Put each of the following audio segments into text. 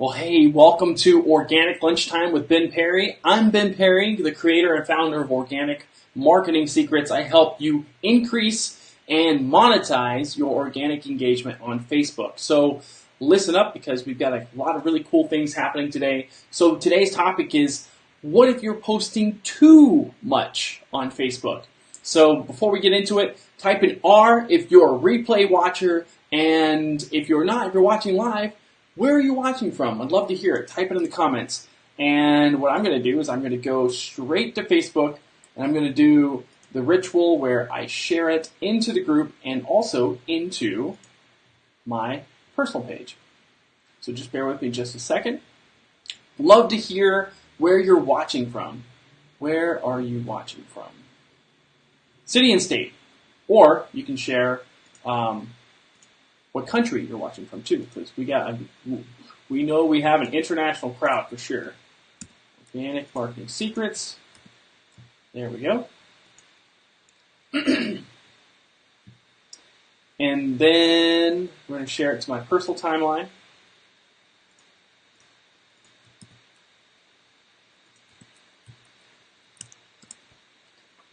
Well, hey, welcome to Organic Lunchtime with Ben Perry. I'm Ben Perry, the creator and founder of Organic Marketing Secrets. I help you increase and monetize your organic engagement on Facebook. So listen up because we've got a lot of really cool things happening today. So today's topic is, what if you're posting too much on Facebook? So before we get into it, type in R if you're a replay watcher, and if you're not, if you're watching live, where are you watching from? I'd love to hear it. Type it in the comments. And what I'm going to do is I'm going to go straight to Facebook, and I'm going to do the ritual where I share it into the group and also into my personal page. So just bear with me just a second. Love to hear where you're watching from. Where are you watching from? City and state. Or you can share what country you're watching from too, because we know we have an international crowd for sure. Organic Marketing Secrets. There we go. And then we're going to share it to my personal timeline.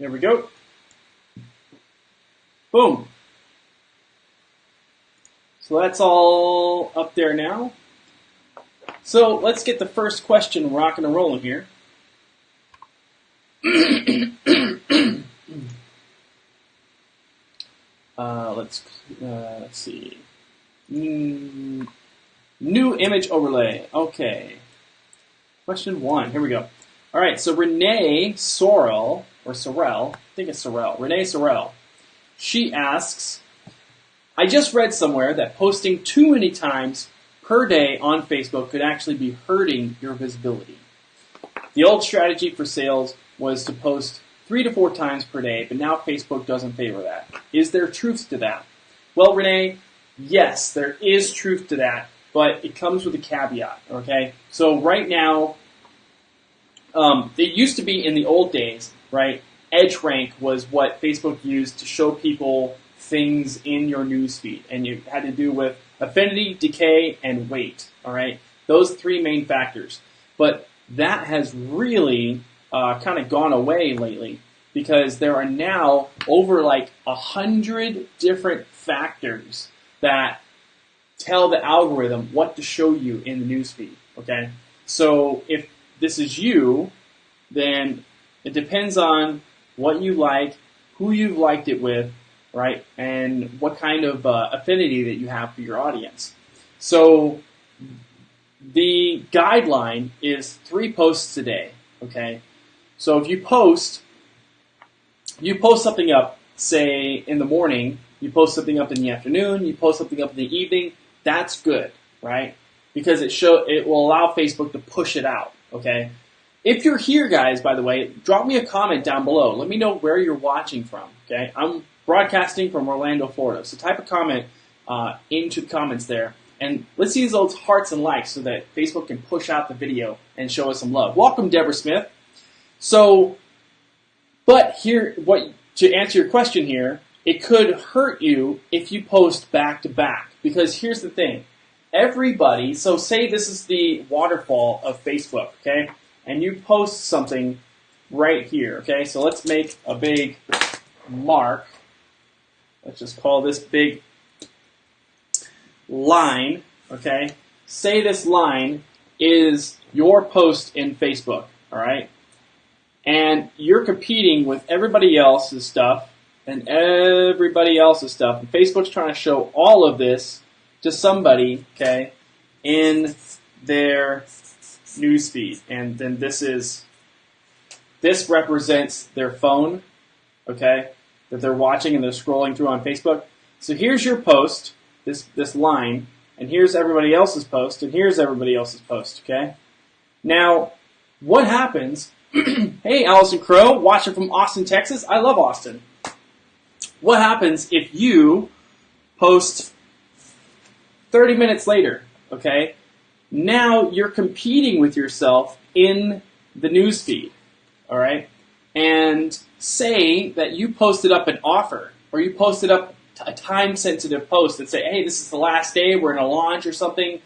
There we go. Boom. So that's all up there now. So let's get the first question rocking and rolling here. Let's see. New image overlay. Okay. Question 1. Here we go. All right. So Renee Sorrell, or Sorrell, I think it's Sorrell. Renee Sorrell. She asks, I just read somewhere that posting too many times per day on Facebook could actually be hurting your visibility. The old strategy for sales was to post 3 to 4 times per day, but now Facebook doesn't favor that. Is there truth to that? Well, Renee, yes, there is truth to that, but it comes with a caveat, okay? So right now, it used to be in the old days, right? Edge rank was what Facebook used to show people things in your newsfeed, and you had to do with affinity, decay, and weight. All right, those 3 main factors. But that has really kind of gone away lately because there are now over like 100 different factors that tell the algorithm what to show you in the newsfeed. Okay, so if this is you, then it depends on what you like, who you've liked it with, right, and what kind of affinity that you have for your audience. So the guideline is 3 posts a day, okay? So if you post something up, say, in the morning, you post something up in the afternoon, you post something up in the evening, that's good, right? Because it will allow Facebook to push it out, okay? If you're here, guys, by the way, drop me a comment down below. Let me know where you're watching from, okay? I'm broadcasting from Orlando, Florida. So type a comment into the comments there. And let's use those hearts and likes so that Facebook can push out the video and show us some love. Welcome, Deborah Smith. So, but here, to answer your question here, it could hurt you if you post back to back. Because here's the thing. Everybody, so say this is the waterfall of Facebook, okay? And you post something right here, okay? So let's make a big mark. Let's just call this big line, okay? Say this line is your post in Facebook, all right? And you're competing with everybody else's stuff and everybody else's stuff. And Facebook's trying to show all of this to somebody, okay, in their newsfeed. And then this represents their phone, okay, that they're watching and they're scrolling through on Facebook. So here's your post, this line, and here's everybody else's post, and here's everybody else's post, okay? Now, what happens, hey, Allison Crow, watching from Austin, Texas. I love Austin. What happens if you post 30 minutes later, okay? Now you're competing with yourself in the newsfeed, all right? And say that you posted up an offer, or you posted up a time-sensitive post that say, hey, this is the last day, we're going to launch or something,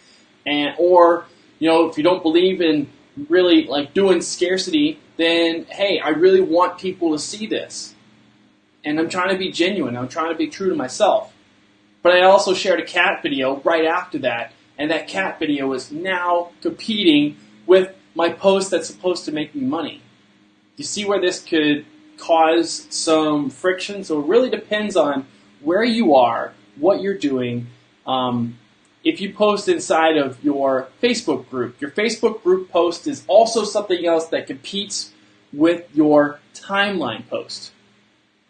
or if you don't believe in really like doing scarcity, then hey, I really want people to see this. And I'm trying to be genuine. I'm trying to be true to myself. But I also shared a cat video right after that, and that cat video is now competing with my post that's supposed to make me money. You see where this could cause some friction? So it really depends on where you are, what you're doing. If you post inside of your Facebook group post is also something else that competes with your timeline post.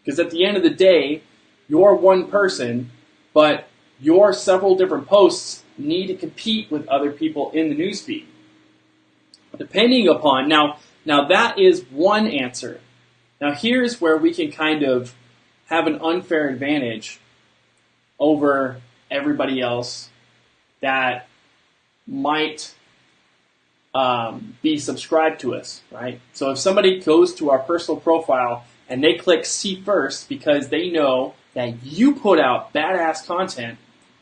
Because at the end of the day, you're one person, but your several different posts need to compete with other people in the newsfeed. Depending upon, now that is one answer. Now here's where we can kind of have an unfair advantage over everybody else that might be subscribed to us, right? So if somebody goes to our personal profile and they click see first because they know that you put out badass content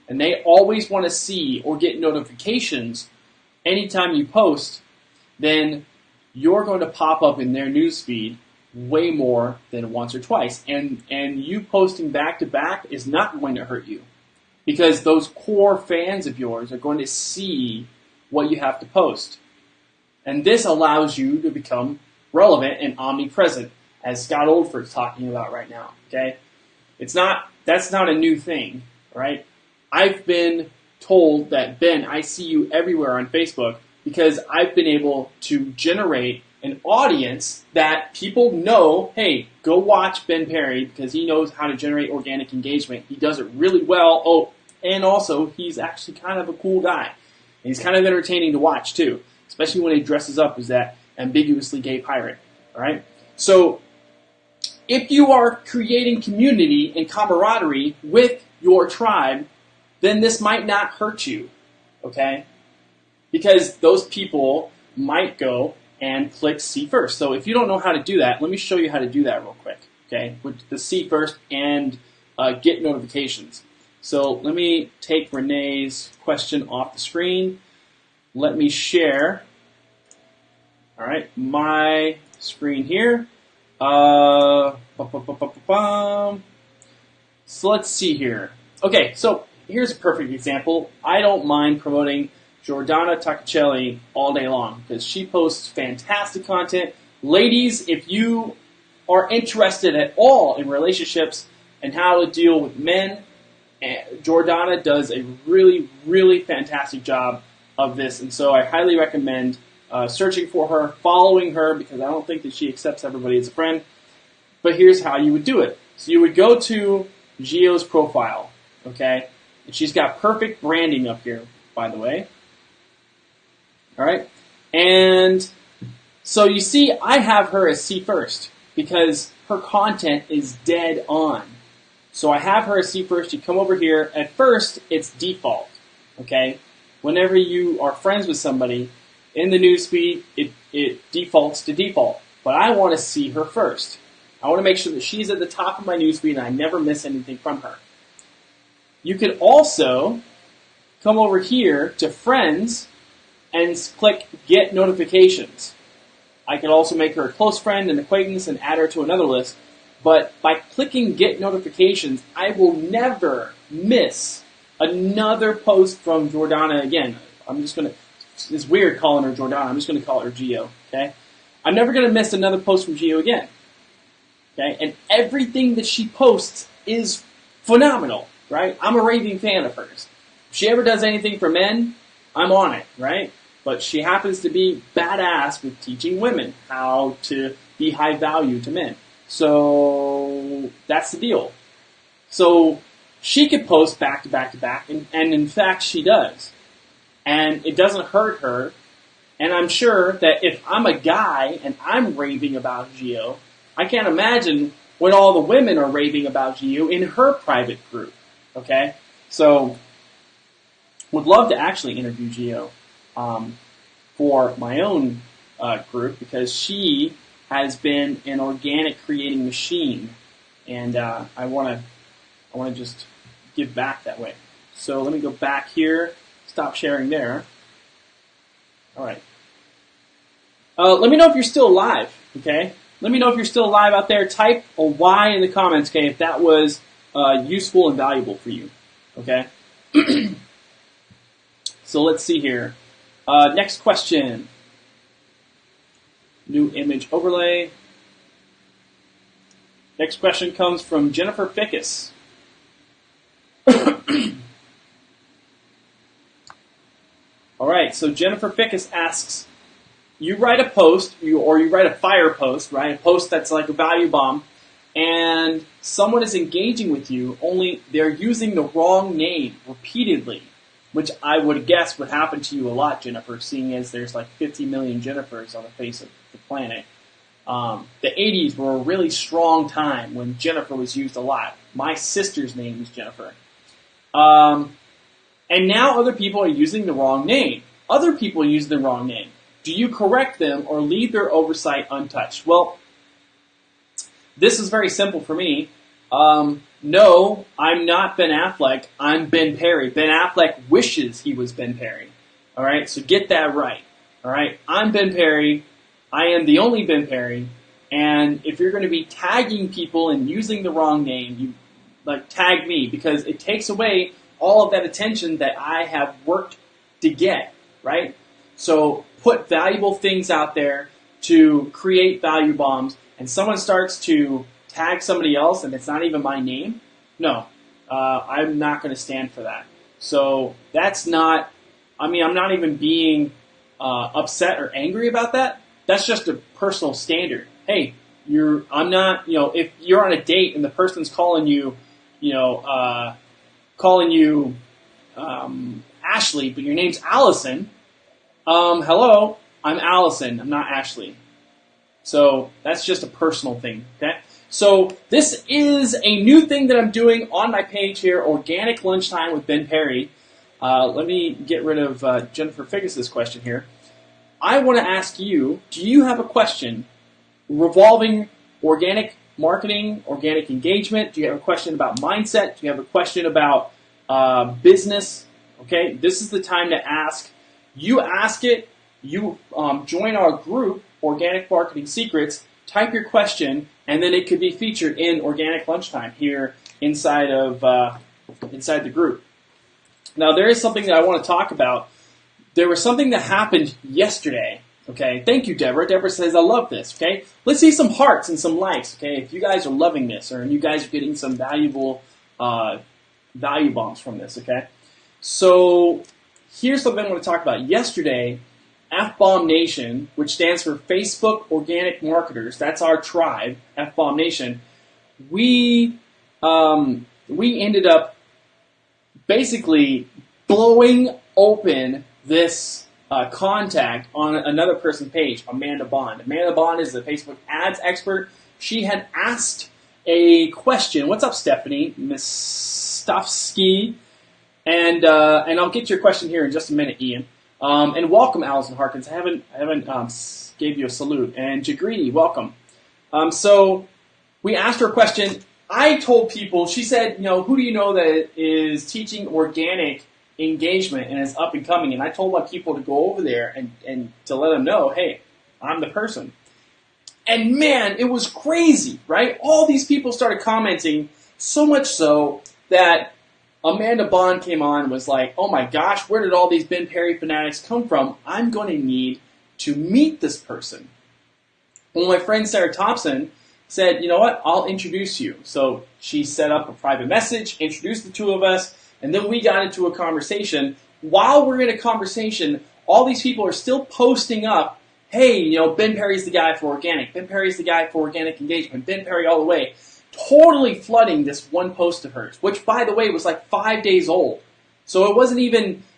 and they always want to see or get notifications anytime you post, then you're going to pop up in their newsfeed way more than once or twice. And you posting back to back is not going to hurt you because those core fans of yours are going to see what you have to post. And this allows you to become relevant and omnipresent, as Scott Oldford's talking about right now. Okay, that's not a new thing, right? I've been told that, Ben, I see you everywhere on Facebook because I've been able to generate an audience that people know, hey, go watch Ben Perry because he knows how to generate organic engagement. He does it really well. Oh, and also he's actually kind of a cool guy. And he's kind of entertaining to watch too, especially when he dresses up as that ambiguously gay pirate. All right? So if you are creating community and camaraderie with your tribe, then this might not hurt you, okay? Because those people might go and click see first. So if you don't know how to do that, let me show you how to do that real quick, okay? With the see first and get notifications. So let me take Renee's question off the screen. Let me share, all right, my screen here. So let's see here. Okay, so here's a perfect example. I don't mind promoting Jordana Tacchicelli all day long because she posts fantastic content. Ladies, if you are interested at all in relationships and how to deal with men, Jordana does a really, really fantastic job of this. And so I highly recommend searching for her, following her, because I don't think that she accepts everybody as a friend. But here's how you would do it. So you would go to Gio's profile, okay? And she's got perfect branding up here, by the way. All right? And so you see, I have her as see first because her content is dead on. So I have her as see first. You come over here. At first, it's default, okay? Whenever you are friends with somebody, in the newsfeed, it defaults to default. But I want to see her first. I want to make sure that she's at the top of my newsfeed and I never miss anything from her. You could also come over here to Friends and click Get Notifications. I could also make her a close friend and acquaintance and add her to another list. But by clicking Get Notifications, I will never miss another post from Jordana again. It's weird calling her Jordana. I'm just going to call her Gio, okay? I'm never going to miss another post from Gio again, okay? And everything that she posts is phenomenal, right? I'm a raving fan of hers. If she ever does anything for men, I'm on it, right? But she happens to be badass with teaching women how to be high value to men. So that's the deal. So she could post back to back to back, and in fact she does. And it doesn't hurt her. And I'm sure that if I'm a guy and I'm raving about Gio, I can't imagine what all the women are raving about Gio in her private group. Okay? So, would love to actually interview Gio for my own group because she has been an organic creating machine. And I want to just give back that way. So let me go back here. Stop sharing there. All right. Let me know if you're still alive, okay? Let me know if you're still alive out there. Type a Y in the comments, okay, if that was useful and valuable for you, okay? So let's see here. Next question. New image overlay. Next question comes from Jennifer Fickus. All right, so Jennifer Fickus asks, you write a post, or you write a fire post, right? A post that's like a value bomb, and someone is engaging with you, only they're using the wrong name repeatedly, which I would guess would happen to you a lot, Jennifer, seeing as there's like 50 million Jennifers on the face of the planet. The 80s were a really strong time when Jennifer was used a lot. My sister's name is Jennifer. And now other people are using the wrong name. Other people use the wrong name. Do you correct them or leave their oversight untouched? Well, this is very simple for me. No, I'm not Ben Affleck. I'm Ben Perry. Ben Affleck wishes he was Ben Perry. All right, so get that right. All right, I'm Ben Perry. I am the only Ben Perry. And if you're going to be tagging people and using the wrong name, you tag me, because it takes away all of that attention that I have worked to get, right? So put valuable things out there to create value bombs, and someone starts to tag somebody else and it's not even my name. No, I'm not going to stand for that. So that's not, I'm not even being upset or angry about that. That's just a personal standard. Hey, I'm not, if you're on a date and the person's calling you, Ashley, but your name's Allison. Hello, I'm Allison. I'm not Ashley. So that's just a personal thing. Okay? So this is a new thing that I'm doing on my page here, Organic Lunchtime with Ben Perry. Let me get rid of Jennifer Fickus' question here. I want to ask you, do you have a question revolving organic marketing, organic engagement? Do you have a question about mindset? Do you have a question about business? Okay, this is the time to ask. You ask it. You join our group, Organic Marketing Secrets. Type your question, and then it could be featured in Organic Lunchtime here inside the group. Now, there is something that I want to talk about. There was something that happened yesterday. Okay, thank you, Deborah. Deborah says, I love this. Okay, let's see some hearts and some likes. Okay, if you guys are loving this, or you guys are getting some valuable value bombs from this. Okay, so here's something I want to talk about. Yesterday, F-Bomb Nation, which stands for Facebook Organic Marketers, that's our tribe, F-Bomb Nation. We ended up basically blowing open this contact on another person's page, Amanda Bond. Amanda Bond is the Facebook ads expert. She had asked a question. What's up, Stephanie? Miss Stofsky. And I'll get to your question here in just a minute, Ian. And welcome, Allison Harkins. I haven't gave you a salute. And Jagreedy, welcome. So we asked her a question. I told people, she said, who do you know that is teaching organic engagement and is up and coming? And I told my people to go over there and to let them know, hey, I'm the person. And man, it was crazy, right? All these people started commenting, so much so that Amanda Bond came on and was like, oh my gosh, where did all these Ben Perry fanatics come from? I'm going to need to meet this person. Well, my friend Sarah Thompson said, you know what, I'll introduce you. So she set up a private message, introduced the two of us, and then we got into a conversation. While we're in a conversation, all these people are still posting up, hey, Ben Perry's the guy for organic. Ben Perry's the guy for organic engagement. Ben Perry all the way. Totally flooding this one post of hers, which, by the way, was like 5 days old. So it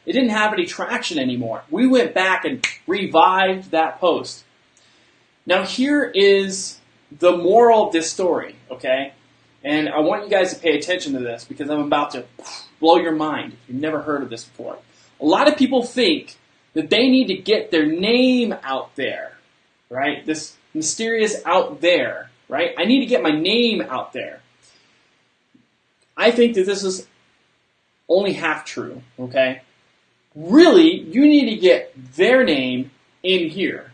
didn't have any traction anymore. We went back and revived that post. Now, here is the moral of this story, okay? And I want you guys to pay attention to this because I'm about to blow your mind if you've never heard of this before. A lot of people think that they need to get their name out there, right? This mysterious out there, right? I need to get my name out there. I think that this is only half true, okay? really, you need to get their name in here.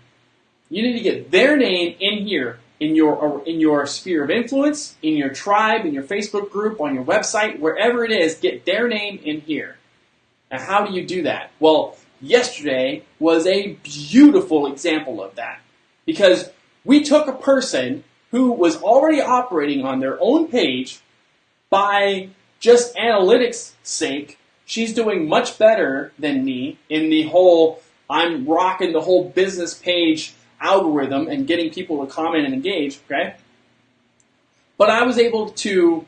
You need to get their name in here in your sphere of influence, in your tribe, in your Facebook group, on your website, wherever it is, get their name in here. Now, how do you do that? Well, yesterday was a beautiful example of that because we took a person who was already operating on their own page by just analytics' sake. She's doing much better than me in the whole, I'm rocking the whole business page algorithm and getting people to comment and engage, okay? But I was able to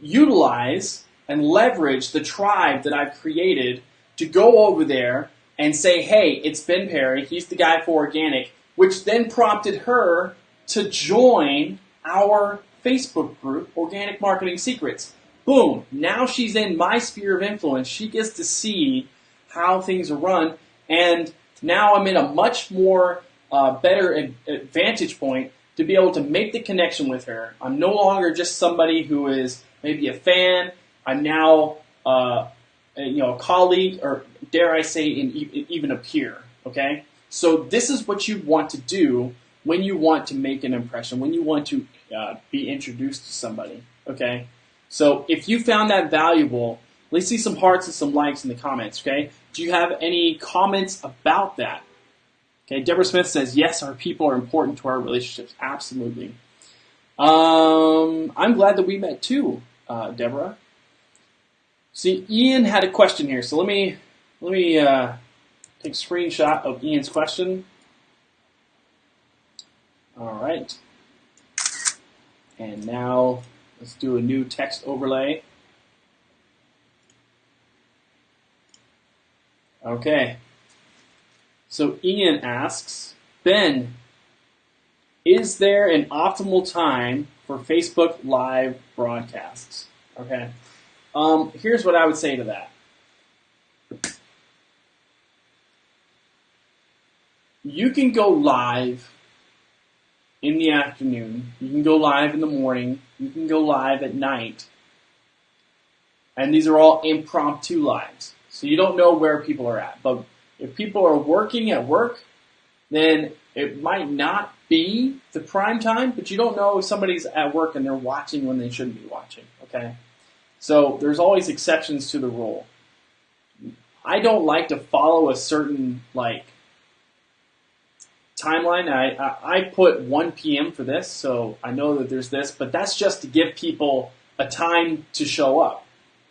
utilize and leverage the tribe that I've created to go over there and say, hey, it's Ben Perry, he's the guy for organic, which then prompted her to join our Facebook group, Organic Marketing Secrets. Boom, now she's in my sphere of influence. She gets to see how things are run, and now I'm in a much more better vantage point to be able to make the connection with her. I'm no longer just somebody who is maybe a fan. I'm now a colleague, or dare I say, even a peer. Okay, so this is what you want to do when you want to make an impression, when you want to be introduced to somebody. Okay, so if you found that valuable, let's see some hearts and some likes in the comments. Okay, do you have any comments about that? Okay, Deborah Smith says, yes, our people are important to our relationships. Absolutely. I'm glad that we met too, Deborah. See, Ian had a question here, so let me take a screenshot of Ian's question. All right. And now let's do a new text overlay. Okay. So Ian asks, Ben, is there an optimal time for Facebook Live broadcasts? Okay. Here's what I would say to that. You can go live in the afternoon. You can go live in the morning. You can go live at night. And these are all impromptu lives. So you don't know where people are at. But if people are working at work, then it might not be the prime time, but you don't know if somebody's at work and they're watching when they shouldn't be watching, okay? So there's always exceptions to the rule. I don't like to follow a certain, timeline. I put 1 p.m. for this, so I know that there's this, but that's just to give people a time to show up,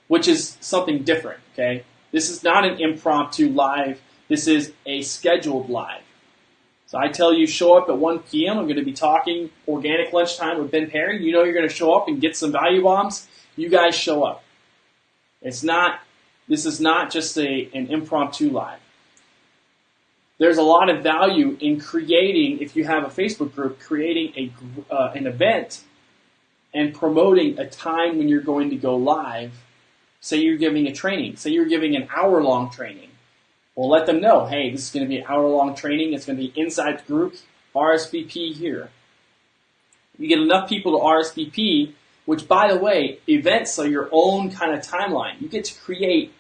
which is something different, okay? This is not an impromptu live. This is a scheduled live. So I tell you, show up at 1 p.m. I'm going to be talking Organic Lunchtime with Ben Perry. You know you're going to show up and get some value bombs. You guys show up. This is not just an impromptu live. There's a lot of value in creating, if you have a Facebook group, creating an event and promoting a time when you're going to go live. Say you're giving a training. Say you're giving an hour-long training. Well, let them know, hey, this is going to be an hour-long training. It's going to be inside the group. RSVP here. You get enough people to RSVP, which, by the way, events are your own kind of timeline. You get to create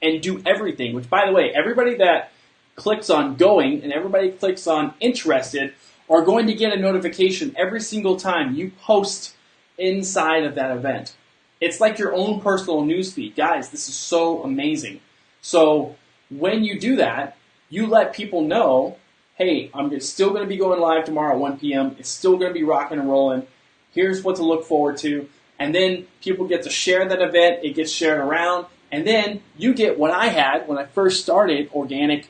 and do everything, which, by the way, everybody that clicks on going and everybody clicks on interested are going to get a notification every single time you post inside of that event. It's like your own personal newsfeed. Guys, this is so amazing. So when you do that, you let people know, hey, I'm still going to be going live tomorrow at 1 p.m. It's still going to be rocking and rolling. Here's what to look forward to. And then people get to share that event. It gets shared around. And then you get what I had when I first started Organic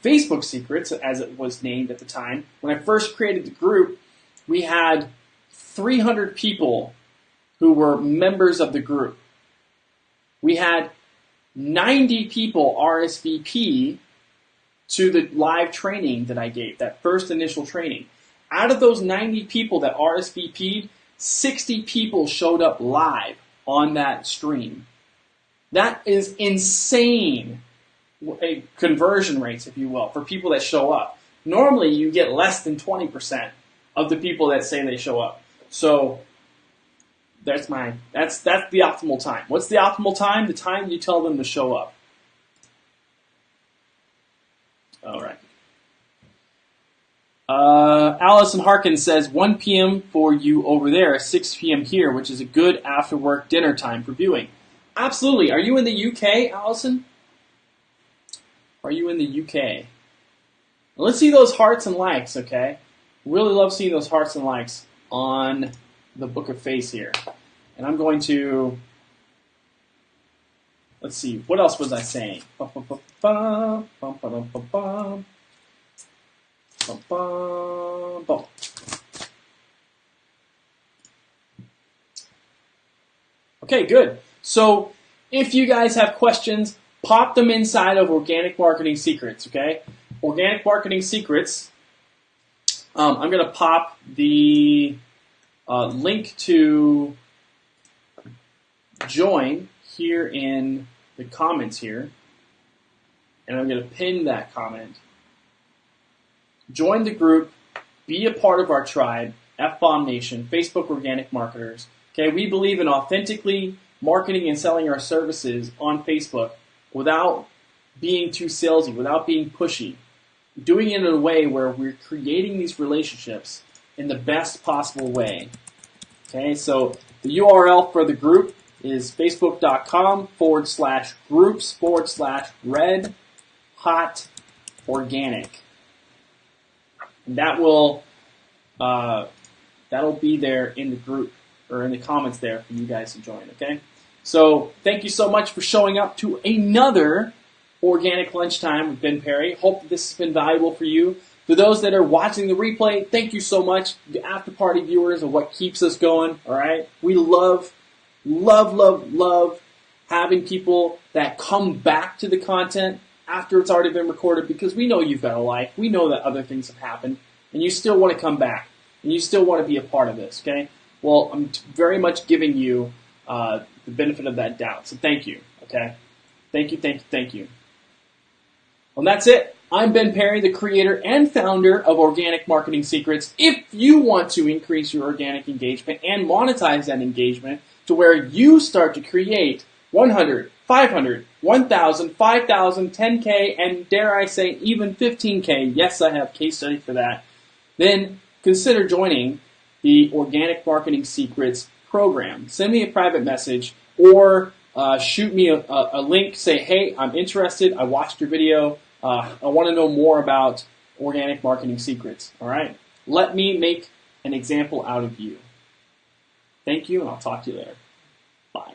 Facebook Secrets, as it was named at the time. When I first created the group, we had 300 people who were members of the group. We had 90 people RSVP to the live training that I gave, that first initial training. Out of those 90 people that RSVP'd, 60 people showed up live on that stream. That is insane conversion rates, if you will, for people that show up. Normally, you get less than 20% of the people that say they show up. So that's the optimal time. What's the optimal time? The time you tell them to show up. All right. Allison Harkins says 1 p.m. for you over there, 6 p.m. here, which is a good after-work dinner time for viewing. Absolutely. Are you in the UK, Allison? Are you in the UK? Let's see those hearts and likes, okay? Really love seeing those hearts and likes on the Book of Face here. And I'm going to, let's see, what else was I saying? Okay, good. So if you guys have questions, pop them inside of Organic Marketing Secrets, okay? Organic Marketing Secrets, I'm going to pop the link to join here in the comments here, and I'm going to pin that comment. Join the group, be a part of our tribe, F-Bomb Nation, Facebook Organic Marketers. Okay, we believe in authentically marketing and selling our services on Facebook without being too salesy, without being pushy. Doing it in a way where we're creating these relationships in the best possible way. Okay, so the URL for the group is facebook.com/groups/red hot organic. And that will that'll be there in the group or in the comments there for you guys to join. Okay, so thank you so much for showing up to another Organic Lunchtime with Ben Perry. Hope that this has been valuable for you. For those that are watching the replay, thank you so much. The after party viewers are what keeps us going. All right, we love having people that come back to the content after it's already been recorded, because we know you've got a life. We know that other things have happened, and you still want to come back, and you still want to be a part of this, okay? Well, I'm very much giving you the benefit of that doubt, so thank you, okay? Thank you. Well, that's it. I'm Ben Perry, the creator and founder of Organic Marketing Secrets. If you want to increase your organic engagement and monetize that engagement to where you start to create 100, 500, 1,000, 5,000, 10K, and dare I say even 15K, yes, I have case study for that, then consider joining the Organic Marketing Secrets program. Send me a private message or shoot me a link. Say, hey, I'm interested. I watched your video. I want to know more about Organic Marketing Secrets. All right? Let me make an example out of you. Thank you, and I'll talk to you later. Bye.